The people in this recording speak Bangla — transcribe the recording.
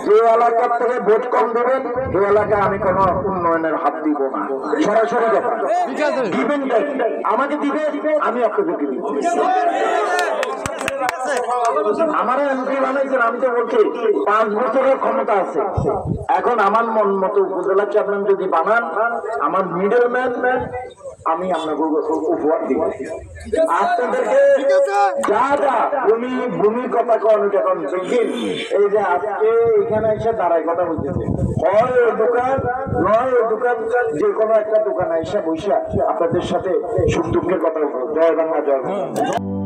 যে এলাকার থেকে ভোট কম দিবেন এই এলাকায় আমি কোন উন্নয়নের হাত দিব না। সরাসরি কথা দিবেন, আমাকে দিবে, আমি আপনাদেরকে দিব। আমার এমপি বানাইছেন, আমি তো বলছি 5 বছরের ক্ষমতা আছে। এখন আমার মন মতো উপজেলা চেয়ারম্যান যদি বানান, আমার মিডল ম্যান আমি আপনাকে উপহার দিব। আপনাদেরকে যা যা ভূমির কথা কন যখন দেখেন, এই যে আজকে এখানে এসে দাঁড়ায় কথা বলতেছে, হয় ওই দোকান নয় ওই দোকান, যে কোনো একটা দোকানে এসে বসে আপনাদের সাথে সুখ দুঃখের কথা বলবো। জয় বাংলা, জয় বাংলা।